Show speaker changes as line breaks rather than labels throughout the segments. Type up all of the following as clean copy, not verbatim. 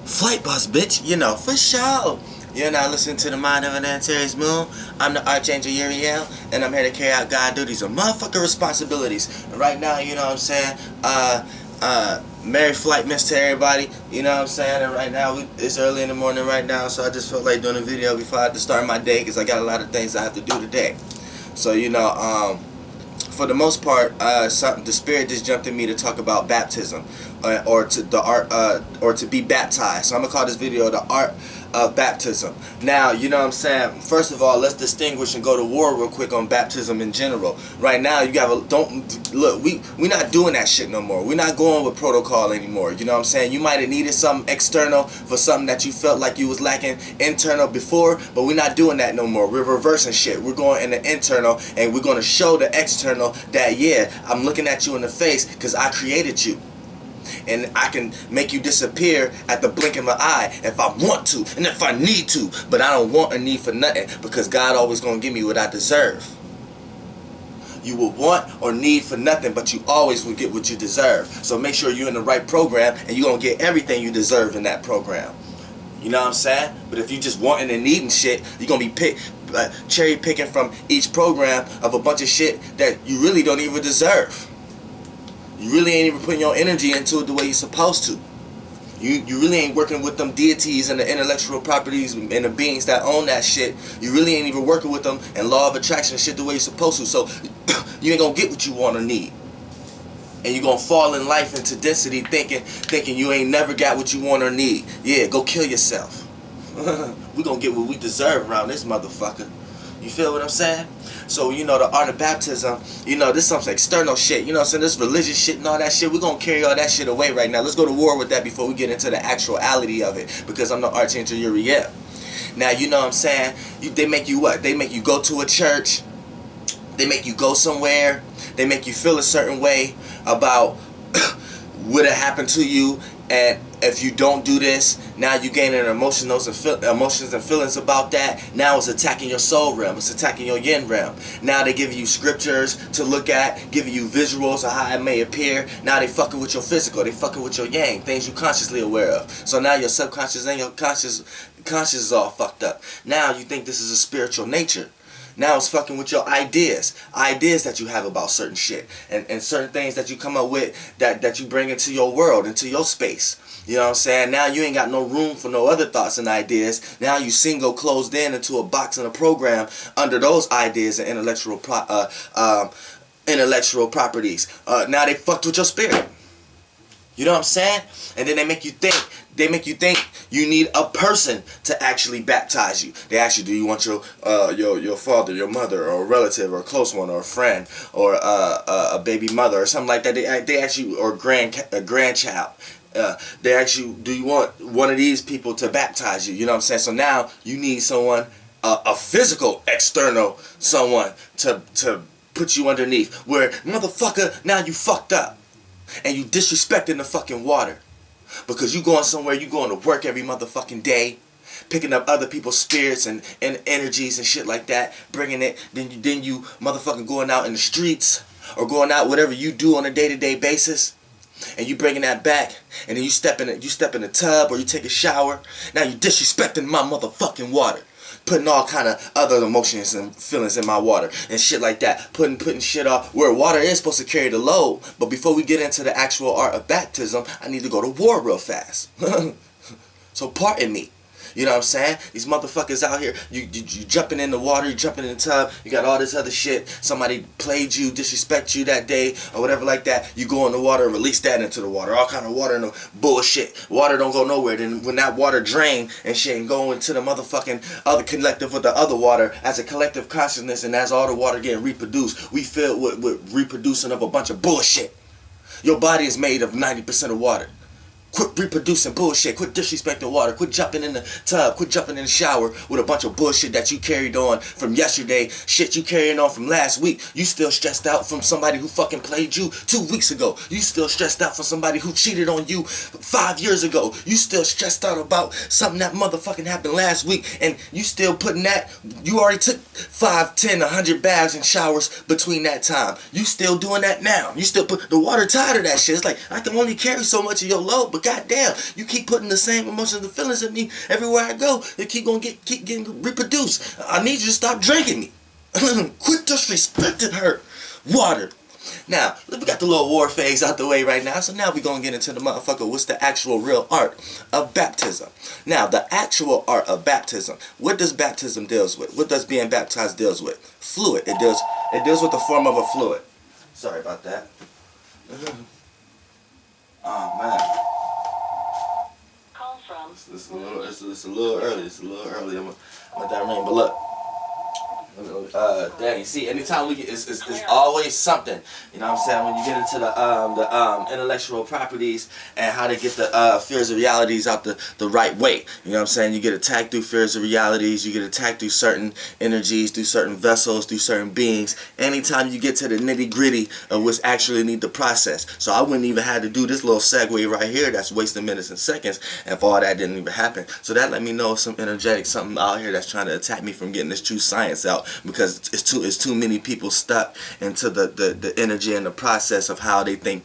Flight bus, bitch, you know, for sure. You're now listening to the Mind of an Antares Moon. I'm the Archangel Uriel, and I'm here to carry out God duties and motherfucking responsibilities. And right now, you know what I'm saying, Merry Flight Miss to everybody, you know what I'm saying, and right now, it's early in the morning right now, so I just felt like doing a video before I had to start my day, because I got a lot of things I have to do today. So, you know, for the most part, the spirit just jumped in me to talk about baptism, or to be baptized. So I'm gonna call this video the art of baptism. Now, you know what I'm saying. First of all, let's distinguish and go to war real quick on baptism in general. Right now, you gotta don't look. We not doing that shit no more. We're not going with protocol anymore. You know what I'm saying. You might have needed something external for something that you felt like you was lacking internal before, but we're not doing that no more. We're reversing shit. We're going in the internal, and we're gonna show the external that, yeah, I'm looking at you in the face because I created you. And I can make you disappear at the blink of an eye if I want to and if I need to. But I don't want or need for nothing, because God always going to give me what I deserve. You will want or need for nothing, but you always will get what you deserve. So make sure you're in the right program, and you're going to get everything you deserve in that program. You know what I'm saying? But if you just wanting and needing shit, you're going to be cherry picking from each program of a bunch of shit that you really don't even deserve. You really ain't even putting your energy into it the way you're supposed to. You really ain't working with them deities and the intellectual properties and the beings that own that shit. You really ain't even working with them and law of attraction shit the way you're supposed to. So you ain't gonna get what you want or need. And you're gonna fall in life into density thinking you ain't never got what you want or need. Yeah, go kill yourself. We gonna get what we deserve around this motherfucker. You feel what I'm saying? So, you know, the art of baptism, you know, this is some external shit. You know what I'm saying? This religious shit and all that shit. We're going to carry all that shit away right now. Let's go to war with that before we get into the actuality of it. Because I'm the Archangel Uriel. Now, you know what I'm saying? They make you what? They make you go to a church. They make you go somewhere. They make you feel a certain way about what happened to you. And if you don't do this, now you gaining emotions and feelings about that. Now it's attacking your soul realm. It's attacking your yin realm. Now they give you scriptures to look at, giving you visuals of how it may appear. Now they fucking with your physical. They fucking with your yang, things you're consciously aware of. So now your subconscious and your conscious is all fucked up. Now you think this is a spiritual nature. Now it's fucking with your ideas that you have about certain shit, and certain things that you come up with that you bring into your world, into your space. You know what I'm saying? Now you ain't got no room for no other thoughts and ideas. Now you single closed in into a box and a program under those ideas and intellectual properties. Now they fucked with your spirit. You know what I'm saying? And then they make you think you need a person to actually baptize you. They ask you, do you want your father, your mother, or a relative, or a close one, or a friend, or a baby mother, or something like that. They ask you, or a grandchild. They ask you, do you want one of these people to baptize you? You know what I'm saying? So now you need someone, a physical, external someone to put you underneath. Where, motherfucker, now you fucked up. And you disrespecting the fucking water. Because you going somewhere, you going to work every motherfucking day, picking up other people's spirits and energies and shit like that, bringing it, then you motherfucking going out in the streets, or going out whatever you do on a day-to-day basis, and you bringing that back, and then you step in the tub, or you take a shower. Now you disrespecting my motherfucking water. Putting all kind of other emotions and feelings in my water and shit like that. Putting shit off where water is supposed to carry the load. But before we get into the actual art of baptism, I need to go to war real fast. So pardon me. You know what I'm saying? These motherfuckers out here, you jumping in the water, you jumping in the tub, you got all this other shit. Somebody played you, disrespect you that day, or whatever like that. You go in the water and release that into the water. All kind of water and bullshit. Water don't go nowhere. Then when that water drain and shit and go into the motherfucking other collective with the other water, as a collective consciousness, and as all the water getting reproduced, we filled with reproducing of a bunch of bullshit. Your body is made of 90% of water. Quit reproducing bullshit. Quit disrespecting water. Quit jumping in the tub. Quit jumping in the shower with a bunch of bullshit that you carried on from yesterday. Shit you carrying on from last week. You still stressed out from somebody who fucking played you 2 weeks ago. You still stressed out from somebody who cheated on you 5 years ago. You still stressed out about something that motherfucking happened last week. And you still putting that. You already took 5, 10, 100 baths and showers between that time. You still doing that now. You still put the water tired of that shit. It's like, I can only carry so much of your load but goddamn, you keep putting the same emotions and feelings in me everywhere I go. They keep getting reproduced. I need you to stop drinking me. Quit disrespecting her. Water. Now, we got the little war phase out the way right now, so now we're going to get into the motherfucker, what's the actual real art of baptism. Now, the actual art of baptism, what does baptism deals with? What does being baptized deals with? Fluid. It deals with the form of a fluid. Sorry about that. Oh, man.
Call from.
It's a little early. It's a little early. I'm at that ring, but look. Dang, you see, anytime we get, it's always something. You know what I'm saying? When you get into the intellectual properties and how to get the fears of realities out the right way. You know what I'm saying? You get attacked through fears of realities. You get attacked through certain energies, through certain vessels, through certain beings. Anytime you get to the nitty gritty of what's actually need to process. So I wouldn't even have to do this little segue right here. That's wasting minutes and seconds if all that didn't even happen. So that let me know some energetic, something out here that's trying to attack me from getting this true science out. Because it's too many people stuck into the energy and the process of how they think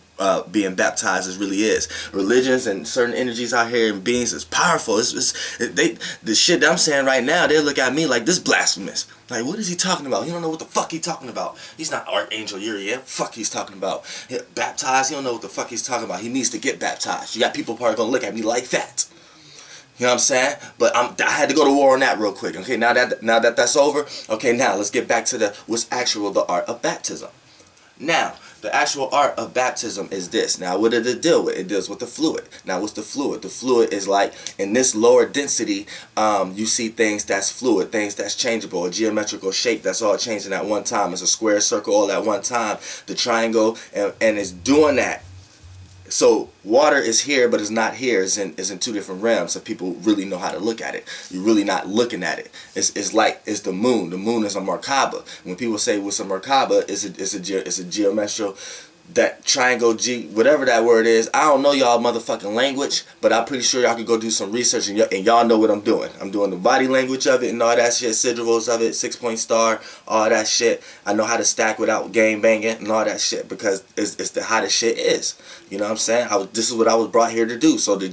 being baptized really is. Religions and certain energies out here and beings is powerful. The shit that I'm saying right now, they look at me like this blasphemous. Like, what is he talking about? He don't know what the fuck he's talking about. He's not Archangel Uriel. Fuck he's talking about. Baptized, he don't know what the fuck he's talking about. He needs to get baptized. You got people probably gonna look at me like that. You know what I'm saying? But I had to go to war on that real quick. Okay, now that that's over, okay, now let's get back to what's actual the art of baptism. Now, the actual art of baptism is this. Now, what did it deal with? It deals with the fluid. Now, what's the fluid? The fluid is like, in this lower density, you see things that's fluid, things that's changeable, a geometrical shape that's all changing at one time. It's a square, circle all at one time, the triangle, and it's doing that. So water is here, but it's not here. It's in two different realms. If people really know how to look at it, you're really not looking at it. It's like it's the moon. The moon is a Merkaba. When people say what's a Merkaba, it's a geometrical, that triangle G, whatever that word is. I don't know y'all motherfucking language, but I'm pretty sure y'all could go do some research and y'all know what I'm doing. I'm doing the body language of it and all that shit, sigils of it, 6-point star, all that shit. I know how to stack without game banging and all that shit because it's how the shit is. You know what I'm saying? This is what I was brought here to do. So the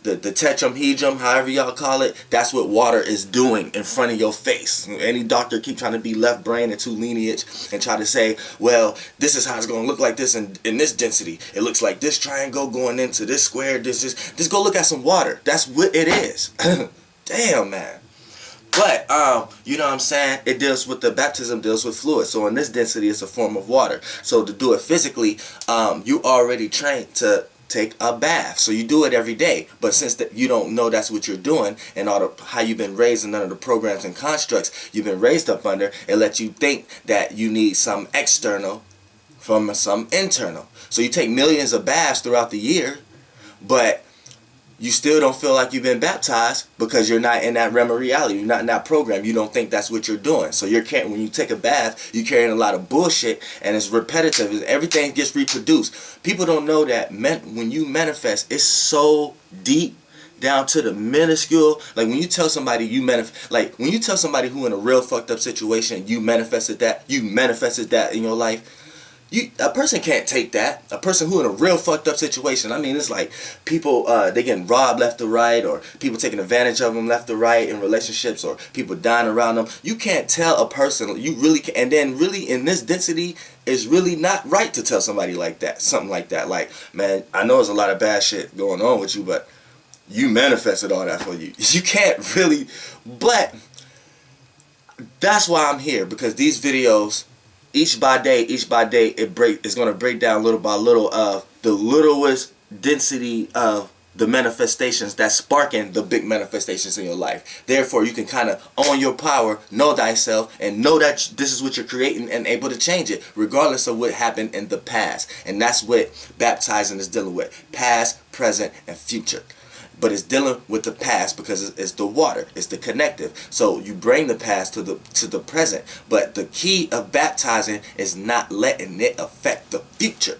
tetrahedron, however y'all call it, that's what water is doing in front of your face. Any doctor keep trying to be left brain and two lineage and try to say, well, this is how it's going to look like this in this density. It looks like this triangle going into this square. Just go look at some water. That's what it is. Damn, man. But, you know what I'm saying? It deals with, the baptism deals with fluid. So in this density, it's a form of water. So to do it physically, you already trained to take a bath. So you do it every day. But since you don't know that's what you're doing and how you've been raised and none of the programs and constructs you've been raised up under, it lets you think that you need some external from some internal. So you take millions of baths throughout the year, but you still don't feel like you've been baptized because you're not in that realm of reality. You're not in that program. You don't think that's what you're doing. So when you take a bath, you're carrying a lot of bullshit and it's repetitive. Everything gets reproduced. People don't know that when you manifest, it's so deep down to the minuscule. Like when you tell somebody when you tell somebody who in a real fucked up situation, you manifested that in your life. A person can't take that. A person who in a real fucked up situation, I mean, it's like people, they getting robbed left to right, or people taking advantage of them left to right in relationships, or people dying around them. You can't tell a person, you really can, and then really in this density, it's really not right to tell somebody like that, something like that. Like, man, I know there's a lot of bad shit going on with you, but you manifested all that for you. You can't really, but that's why I'm here, because these videos, each by day, it's going to break down little by little of the littlest density of the manifestations that's sparking the big manifestations in your life. Therefore, you can kind of own your power, know thyself, and know that this is what you're creating and able to change it, regardless of what happened in the past. And that's what baptizing is dealing with. Past, present, and future. But it's dealing with the past because it's the water, it's the connective. So you bring the past to the present. But the key of baptizing is not letting it affect the future.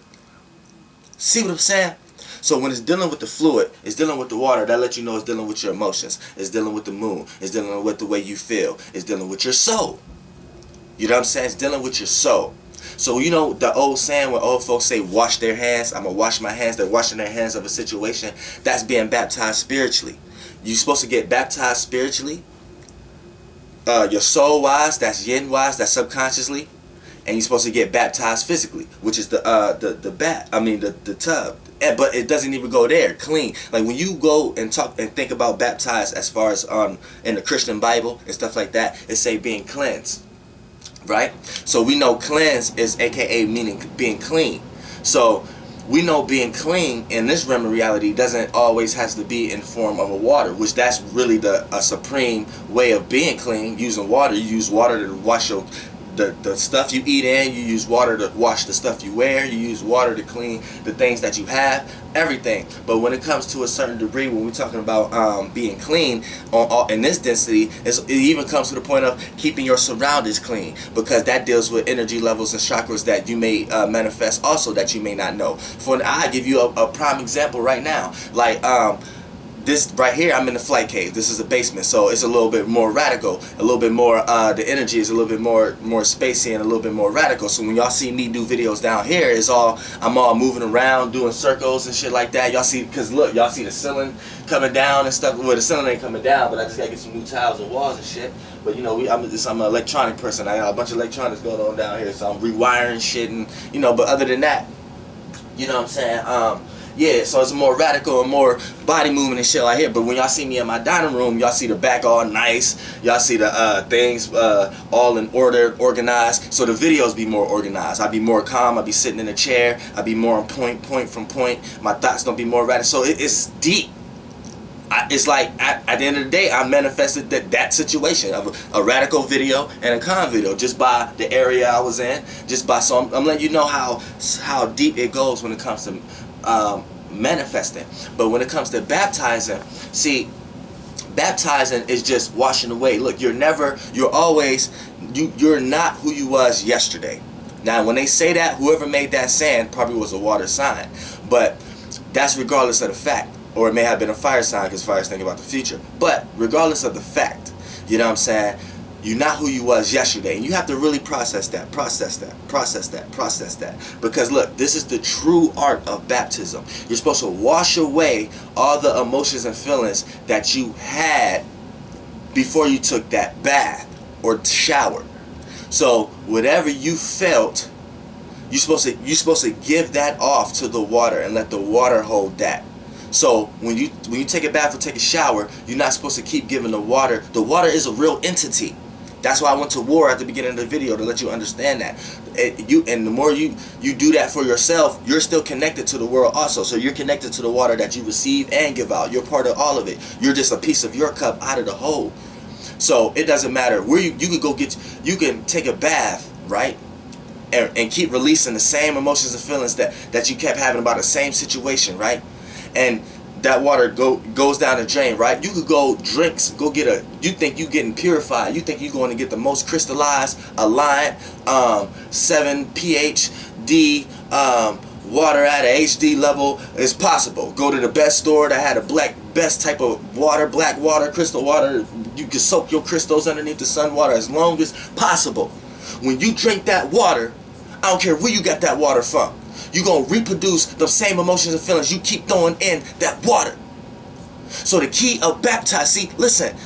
See what I'm saying? So when it's dealing with the fluid, it's dealing with the water, that lets you know it's dealing with your emotions. It's dealing with the moon. It's dealing with the way you feel. It's dealing with your soul. You know what I'm saying? It's dealing with your soul. So you know the old saying where old folks say wash their hands, I'm gonna wash my hands, they're washing their hands of a situation. That's being baptized spiritually. You're supposed to get baptized spiritually, your soul wise, that's yin wise, that's subconsciously, and you're supposed to get baptized physically, which is the tub. But it doesn't even go there clean. Like when you go and talk and think about baptized as far as in the Christian Bible and stuff like that, it say being cleansed, right? So we know cleanse is aka meaning being clean. So we know being clean in this realm of reality doesn't always has to be in form of a water, which that's really a supreme way of being clean. Using water, you use water to wash the stuff you eat in, you use water to wash the stuff you wear, you use water to clean the things that you have, everything. But when it comes to a certain degree, when we're talking about being clean in this density, it even comes to the point of keeping your surroundings clean, because that deals with energy levels and chakras that you may manifest also that you may not know. I give you a prime example right now, like this right here, I'm in the flight cave. This is a basement, so it's a little bit more radical, a little bit more, the energy is a little bit more spacey and a little bit more radical. So when y'all see me do videos down here, I'm all moving around, doing circles and shit like that. Y'all see, because look, y'all see the ceiling coming down and stuff. Well, the ceiling ain't coming down, but I just gotta get some new tiles and walls and shit. But you know, I'm an electronic person. I got a bunch of electronics going on down here, so I'm rewiring shit and, you know, but other than that, you know what I'm saying, yeah, so it's more radical and more body movement and shit like here. But when y'all see me in my dining room, y'all see the back all nice. Y'all see the things all in order, organized. So the videos be more organized. I be more calm. I be sitting in a chair. I be more on point from point. My thoughts don't be more radical. So it's deep. It's like at the end of the day, I manifested that situation of a radical video and a calm video just by the area I was in. So I'm letting you know how deep it goes when it comes to manifesting. But when it comes to baptizing, see, baptizing is just washing away. Look, you're not who you was yesterday. Now when they say that, whoever made that saying probably was a water sign, but that's regardless of the fact. Or it may have been a fire sign, because fires think about the future. But regardless of the fact, you know what I'm saying, you're not who you was yesterday. And you have to really process that. Because look, this is the true art of baptism. You're supposed to wash away all the emotions and feelings that you had before you took that bath or shower. So whatever you felt, you're supposed to give that off to the water and let the water hold that. So when you take a bath or take a shower, you're not supposed to keep giving the water. The water is a real entity. That's why I went to war at the beginning of the video, to let you understand that. And the more you do that for yourself, you're still connected to the world also. So you're connected to the water that you receive and give out. You're part of all of it. You're just a piece of your cup out of the whole. So it doesn't matter where you can take a bath, right? And keep releasing the same emotions and feelings that you kept having about the same situation, right? And that water goes down the drain, right? You could go you think you getting purified. You think you're going to get the most crystallized, aligned, 7 pH D water at a HD level as possible. Go to the best store that had a best type of water, black water, crystal water. You can soak your crystals underneath the sun water as long as possible. When you drink that water, I don't care where you got that water from, you're going to reproduce the same emotions and feelings you keep throwing in that water. So the key of baptize, see, listen,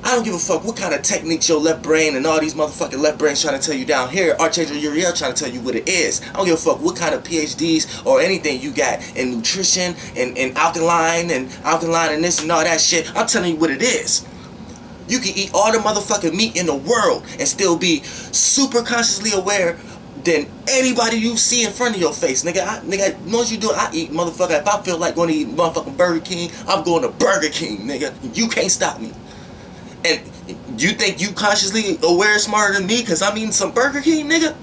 I don't give a fuck what kind of techniques your left brain and all these motherfucking left brains trying to tell you down here. Archangel Uriel trying to tell you what it is. I don't give a fuck what kind of PhDs or anything you got in nutrition and alkaline and this and all that shit. I'm telling you what it is. You can eat all the motherfucking meat in the world and still be super consciously aware than anybody you see in front of your face, nigga. Once you do it, I eat, motherfucker. If I feel like going to eat motherfucking Burger King, I'm going to Burger King, nigga. You can't stop me. And you think you consciously aware smarter than me because I'm eating some Burger King, nigga?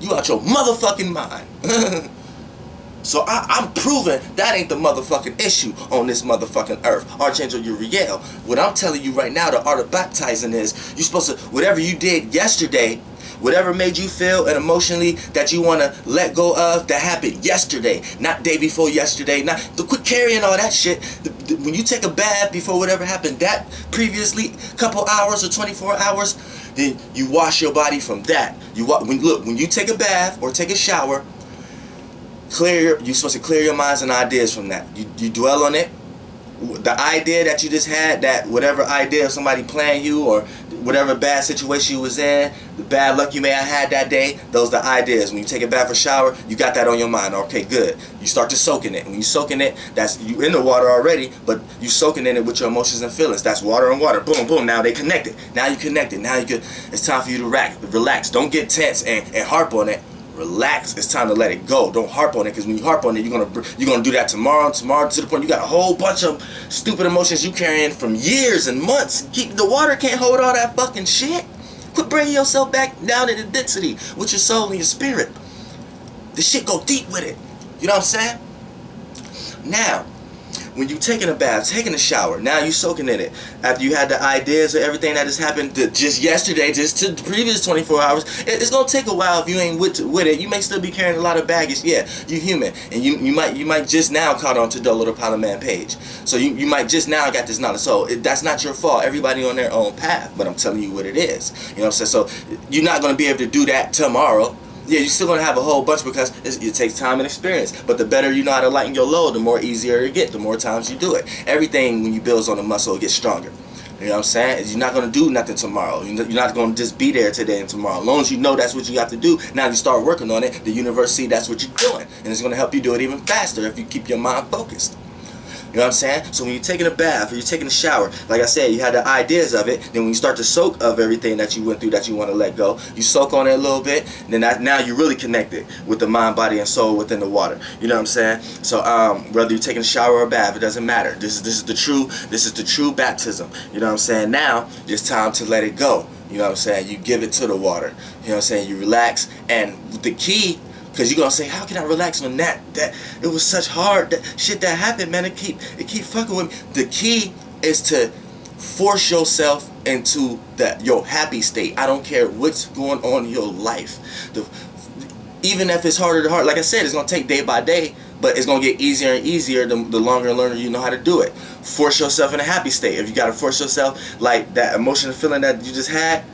You out your motherfucking mind. So I'm proving that ain't the motherfucking issue on this motherfucking earth. Archangel Uriel. What I'm telling you right now, the art of baptizing is, you're supposed to, whatever you did yesterday, whatever made you feel and emotionally that you want to let go of, that happened yesterday, not day before yesterday, not the quit carrying all that shit. When you take a bath before whatever happened that previously, couple hours or 24 hours, Then you wash your body from that. When you take a bath or take a shower, you're supposed to clear your minds and ideas from that. You dwell on it. The idea that you just had, that whatever idea of somebody playing you or whatever bad situation you was in, the bad luck you may have had that day, those are the ideas. When you take a bath or shower, you got that on your mind. Okay, good. You start to soak in it. When you soak in it, that's you in the water already, but you soaking in it with your emotions and feelings. That's water and water. Boom, boom. Now they connected. Now you connected. Now you could. It's time for you to relax. Don't get tense and harp on it. Relax. It's time to let it go. Don't harp on it, because when you harp on it, you're gonna do that tomorrow to the point you got a whole bunch of stupid emotions you carrying from years and months. The water can't hold all that fucking shit. Quit bringing yourself back down in the density with your soul and your spirit. The shit go deep with it. You know what I'm saying? Now, when you taking a bath, taking a shower, now you soaking in it. After you had the ideas of everything that has happened just yesterday, just to the previous 24 hours, it's gonna take a while if you ain't with it. You may still be carrying a lot of baggage. Yeah, you're human, and you might just now caught on to the Little Pile of Man page. So you might just now got this knowledge. So that's not your fault. Everybody on their own path, but I'm telling you what it is. You know what I'm saying? So you're not gonna be able to do that tomorrow. Yeah, you're still going to have a whole bunch, because it takes time and experience. But the better you know how to lighten your load, the more easier it gets, the more times you do it. Everything, when you build on the muscle, it gets stronger. You know what I'm saying? You're not going to do nothing tomorrow. You're not going to just be there today and tomorrow. As long as you know that's what you have to do, now you start working on it, the universe see that's what you're doing. And it's going to help you do it even faster if you keep your mind focused. You know what I'm saying? So when you're taking a bath or you're taking a shower, like I said, you had the ideas of it. Then when you start to soak of everything that you went through that you want to let go, you soak on it a little bit. And then now you're really connected with the mind, body, and soul within the water. You know what I'm saying? So whether you're taking a shower or a bath, it doesn't matter. This is the true baptism. You know what I'm saying? Now it's time to let it go. You know what I'm saying? You give it to the water. You know what I'm saying? You relax. And the key, because you're going to say, how can I relax when that it was such hard shit that happened, man. It keep fucking with me. The key is to force yourself into your happy state. I don't care what's going on in your life. Even if it's harder to hard, like I said, it's going to take day by day, but it's going to get easier and easier the longer and longer you know how to do it. Force yourself in a happy state. If you got to force yourself, like that emotional feeling that you just had,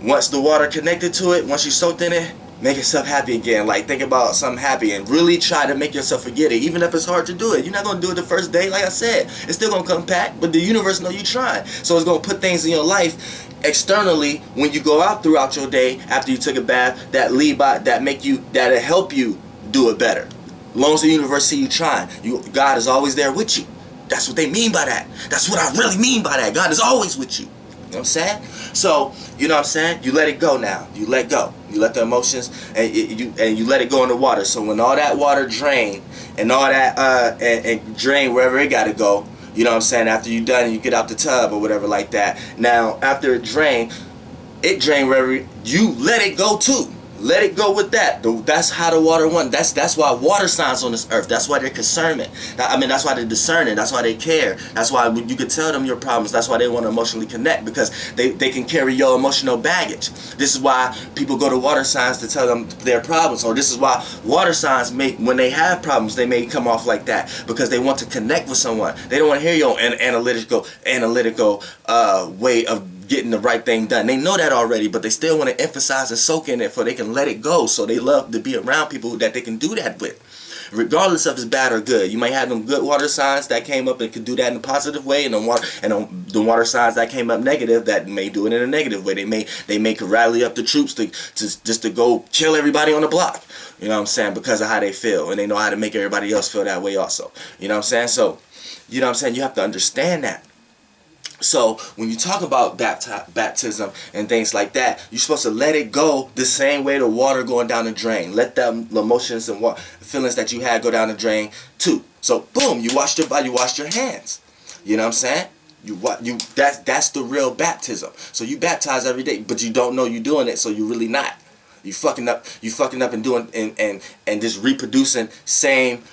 once the water connected to it, once you soaked in it, make yourself happy again. Like, think about something happy and really try to make yourself forget it. Even if it's hard to do it. You're not going to do it the first day. Like I said, it's still going to come back, but the universe know you trying. So it's going to put things in your life externally when you go out throughout your day after you took a bath that'll help you do it better. As long as the universe see you trying, God is always there with you. That's what they mean by that. That's what I really mean by that. God is always with you. You know what I'm saying? So, you know what I'm saying? You let it go now. You let go. You let the emotions, and you let it go in the water. So when all that water drain, and all that and drain wherever it got to go, you know what I'm saying? After you're done and you get out the tub or whatever like that. Now, after it drain wherever you let it go too. Let it go with that. That's how the water went. That's why water signs on this earth. That's why they're concerned. That's why they're discerning. That's why they care. That's why you can tell them your problems. That's why they want to emotionally connect, because they can carry your emotional baggage. This is why people go to water signs to tell them their problems. Or this is why water signs when they have problems, they may come off like that, because they want to connect with someone. They don't want to hear your analytical way of getting the right thing done. They know that already, but they still want to emphasize and soak in it so they can let it go. So they love to be around people that they can do that with, regardless if it's bad or good. You might have them good water signs that came up and could do that in a positive way, and the water signs that came up negative that may do it in a negative way. They may rally up the troops to go kill everybody on the block. You know what I'm saying? Because of how they feel, and they know how to make everybody else feel that way also. You know what I'm saying? So, you know what I'm saying? You have to understand that. So when you talk about baptism and things like that, you're supposed to let it go the same way the water going down the drain. Let the emotions and feelings that you had go down the drain too. So boom, you washed your body, you washed your hands. You know what I'm saying? That's the real baptism. So you baptize every day, but you don't know you're doing it, so you're really not. You fucking up and doing and just reproducing same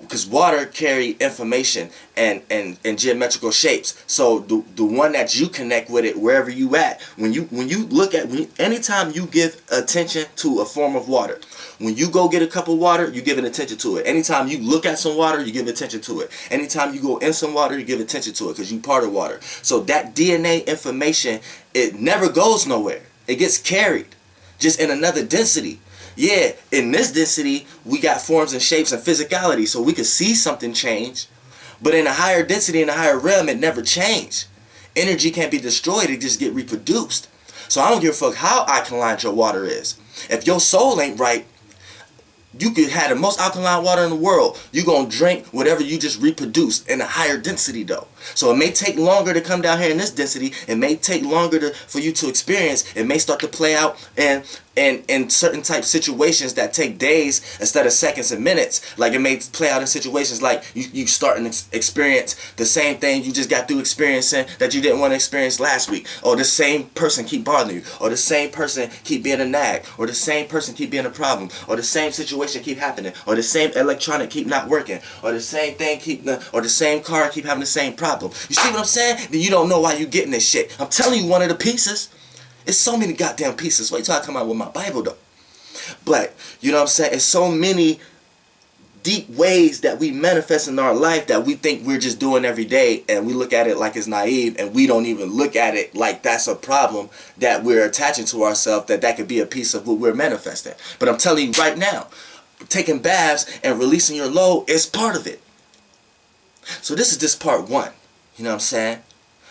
because water carry information and geometrical shapes. So the one that you connect with it wherever you at, when you look at, anytime you give attention to a form of water, when you go get a cup of water, you give attention to it. Anytime you look at some water, you give attention to it. Anytime you go in some water, you give attention to it because you part of water. So that DNA information, it never goes nowhere. It gets carried, just in another density. Yeah, in this density, we got forms and shapes and physicality, so we could see something change. But in a higher density, in a higher realm, it never changed. Energy can't be destroyed, it just get reproduced. So I don't give a fuck how alkaline your water is. If your soul ain't right, you could have the most alkaline water in the world. You're going to drink whatever you just reproduced in a higher density though. So it may take longer to come down here in this density. It may take longer for you to experience. It may start to play out in certain type situations that take days instead of seconds and minutes. Like it may play out in situations like you start and experience the same thing you just got through experiencing that you didn't want to experience last week. Or the same person keep bothering you. Or the same person keep being a nag. Or the same person keep being a problem. Or the same situation keep happening. Or the same electronic keep not working. Or the same thing or the same car keep having the same problem. You see what I'm saying? Then you don't know why you getting this shit. I'm telling you one of the pieces. It's so many goddamn pieces. Wait till I come out with my Bible though. But, you know what I'm saying? It's so many deep ways that we manifest in our life that we think we're just doing every day, and we look at it like it's naive, and we don't even look at it like that's a problem that we're attaching to ourselves, that could be a piece of what we're manifesting. But I'm telling you right now, taking baths and releasing your load is part of it. So this is just part one. You know what I'm saying?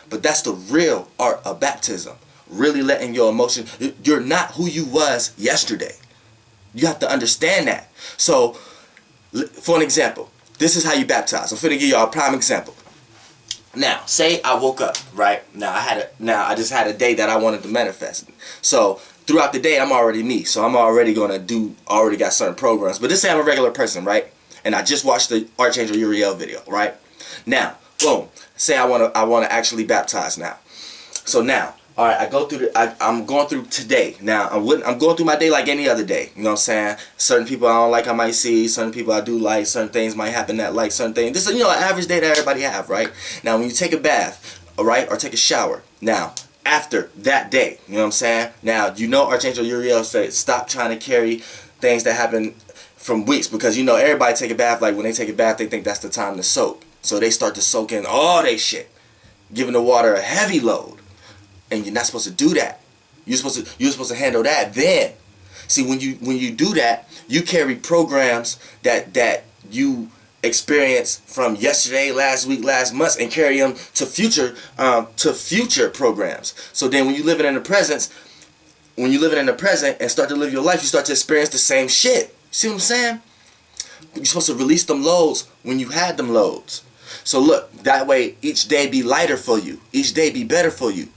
But that's the real art of baptism. Really letting your emotion, you're not who you was yesterday. You have to understand that. So, for an example, this is how you baptize. I'm finna give y'all a prime example. Now, say I woke up, right? Now I just had a day that I wanted to manifest. So throughout the day, I'm already me. So I'm already already got certain programs. But just say I'm a regular person, right? And I just watched the Archangel URIEL video, right? Now, boom. Say I wanna actually baptize now. So now, all right, I'm going through today. Now, I'm going through my day like any other day. You know what I'm saying? Certain people I don't like, I might see. Certain people I do like. Certain things might happen that like certain things. This is, an average day that everybody have, right? Now, when you take a bath, all right, or take a shower. Now, after that day, you know what I'm saying? Now, Archangel Uriel said, stop trying to carry things that happen from weeks, because, everybody take a bath. Like, when they take a bath, they think that's the time to soak. So they start to soak in all they shit, giving the water a heavy load. And you're not supposed to do that. You're supposed to handle that then. See, when you do that, you carry programs that you experience from yesterday, last week, last month, and carry them to future programs. So then when you live in the present and start to live your life, you start to experience the same shit. See what I'm saying? You're supposed to release them loads when you had them loads. So look, that way each day be lighter for you. Each day be better for you.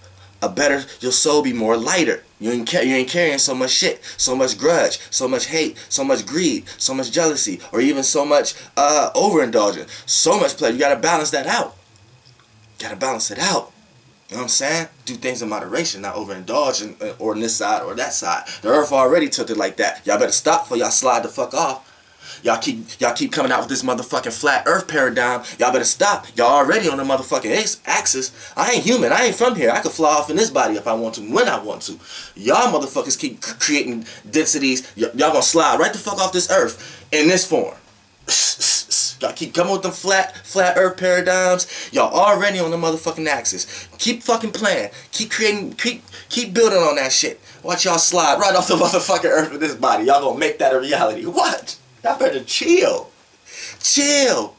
Your soul be more lighter. You ain't carrying so much shit, so much grudge, so much hate, so much greed, so much jealousy, or even so much overindulgence, so much pleasure. You gotta balance that out. You gotta balance it out. You know what I'm saying? Do things in moderation, not overindulge or on this side or that side. The earth already tilted like that. Y'all better stop before y'all slide the fuck off. Y'all keep coming out with this motherfucking flat earth paradigm. Y'all better stop. Y'all already on the motherfucking axis. I ain't human. I ain't from here. I could fly off in this body if I want to, when I want to. Y'all motherfuckers keep creating densities. Y'all gonna slide right the fuck off this earth in this form. Y'all keep coming with them flat earth paradigms. Y'all already on the motherfucking axis. Keep fucking playing. Keep creating. Keep building on that shit. Watch y'all slide right off the motherfucking earth with this body. Y'all gonna make that a reality. What? Y'all better chill. Chill.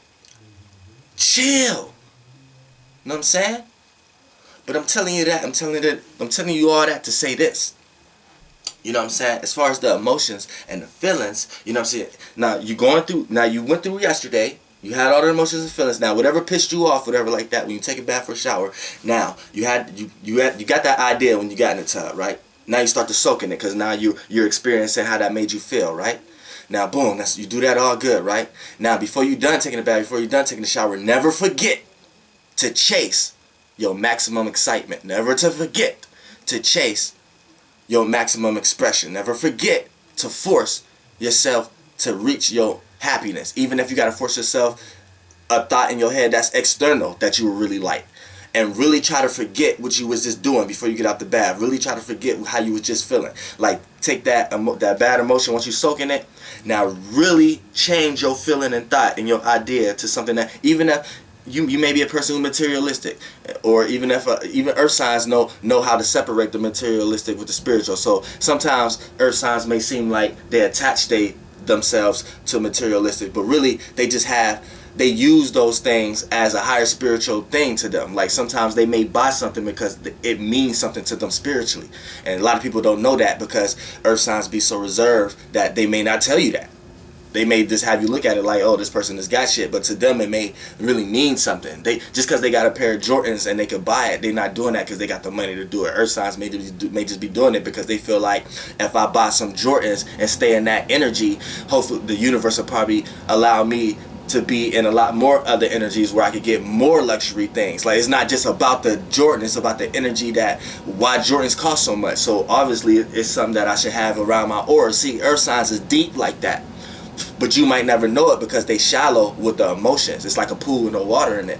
Chill. Know what I'm saying? But I'm telling you that. I'm telling you all that to say this. You know what I'm saying? As far as the emotions and the feelings, you know what I'm saying? Now you went through yesterday. You had all the emotions and feelings. Now whatever pissed you off, whatever like that, when you take a bath or a shower, now you got that idea when you got in the tub, right? Now you start to soak in it, because now you're experiencing how that made you feel, right? Now, boom, you do that all good, right? Now, before you're done taking a bath, before you're done taking a shower, never forget to chase your maximum excitement. Never to forget to chase your maximum expression. Never forget to force yourself to reach your happiness. Even if you got to force yourself a thought in your head that's external that you really like. And really try to forget what you was just doing before you get out the bath. Really try to forget how you was just feeling. Like, take that bad emotion once you soak in it. Now really change your feeling and thought and your idea to something that, even if you may be a person who's materialistic, or even if even earth signs know how to separate the materialistic with the spiritual. So sometimes earth signs may seem like they attach themselves to materialistic, but really they use those things as a higher spiritual thing to them. Like, sometimes they may buy something because it means something to them spiritually. And a lot of people don't know that because earth signs be so reserved that they may not tell you that. They may just have you look at it like, oh, this person has got shit, but to them it may really mean something. Just because they got a pair of Jordans and they could buy it, they're not doing that because they got the money to do it. Earth signs may just be doing it because they feel like, if I buy some Jordans and stay in that energy, hopefully the universe will probably allow me to be in a lot more other energies where I could get more luxury things. Like, it's not just about the Jordan, it's about the energy that why Jordans cost so much. So obviously it's something that I should have around my aura. See, earth signs is deep like that, but you might never know it because they shallow with the emotions. It's like a pool with no water in it.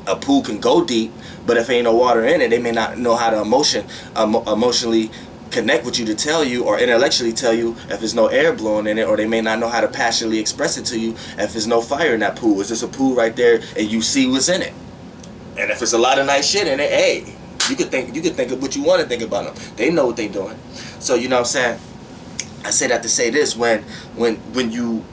A pool can go deep, but if ain't no water in it, they may not know how to emotionally connect with you to tell you, or intellectually tell you, if there's no air blowing in it, or they may not know how to passionately express it to you if there's no fire in that pool. It's just a pool right there and you see what's in it. And if it's a lot of nice shit in it, hey, you could think of what you want to think about them. They know what they're doing. So, you know what I'm saying? I say that to say this: when you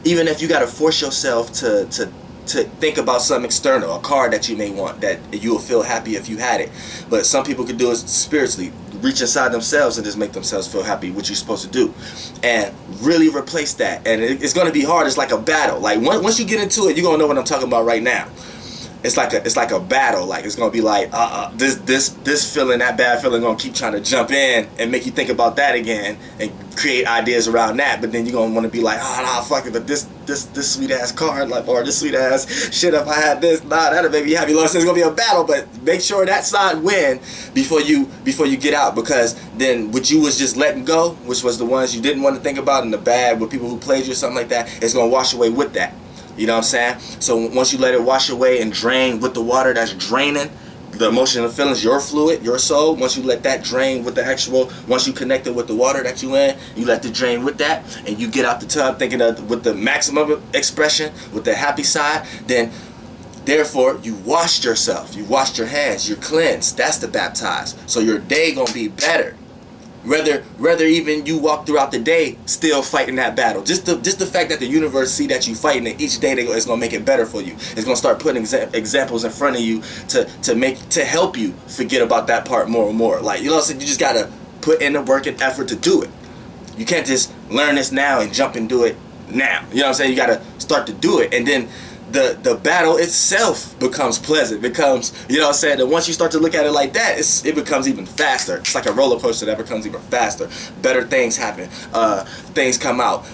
even if you got to force yourself to think about something external, a car that you may want, that you will feel happy if you had it. But some people could do it spiritually, reach inside themselves and just make themselves feel happy, what you're supposed to do, and really replace that. And it's going to be hard. It's like a battle. Like, once you get into it, you're going to know what I'm talking about right now. It's like a battle. Like, it's gonna be like this feeling, that bad feeling, gonna keep trying to jump in and make you think about that again and create ideas around that. But then you're gonna want to be like, oh, nah, fuck it. But this sweet ass card, like, or this sweet ass shit, if I had this, nah, that'll make me happy. It's gonna be a battle, but make sure that side win before you get out, because then what you was just letting go, which was the ones you didn't want to think about, and the bad with people who played you or something like that, it's gonna wash away with that. You know what I'm saying? So once you let it wash away and drain with the water that's draining the emotion and feelings, your fluid, your soul, once you let that drain with the actual, once you connect it with the water that you in, you let it drain with that, and you get out the tub thinking of with the maximum expression, with the happy side, then therefore you washed yourself, you washed your hands, you're cleansed. That's the baptize. So your day gonna be better. Rather even you walk throughout the day still fighting that battle. Just the fact that the universe see that you fighting it each day, it's gonna make it better for you. It's gonna start putting examples in front of you to help you forget about that part more and more. Like, you know what I'm saying? You just gotta put in the work and effort to do it. You can't just learn this now and jump and do it now. You know what I'm saying? You gotta start to do it, and then the battle itself becomes pleasant, becomes, you know what I'm saying, and once you start to look at it like that, it becomes even faster. It's like a roller coaster that becomes even faster. Better things happen, things come out,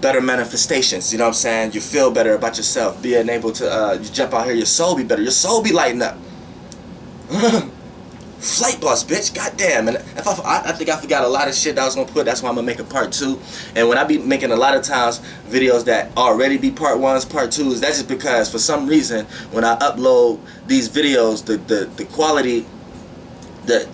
better manifestations, you know what I'm saying, you feel better about yourself, being able to, you jump out here, your soul be better, your soul be lighting up. Flight boss, bitch, goddamn. And if I think I forgot a lot of shit that I was gonna put. That's why I'm gonna make a part 2. And when I be making a lot of times videos that already be part 1s, part 2s, that's just because for some reason when I upload these videos, the quality,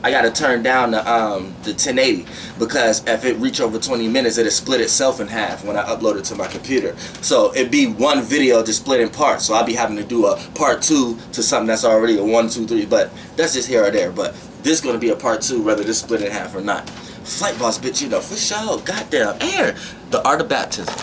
I gotta turn down the 1080, because if it reach over 20 minutes, it'll split itself in half when I upload it to my computer. So it'd be one video just split in parts. So I'll be having to do a part 2 to something that's already a 1, 2, 3. But that's just here or there. But this is gonna be a part 2, whether this split in half or not. Flight boss, bitch, you know, for sure. Goddamn air. The art of baptism.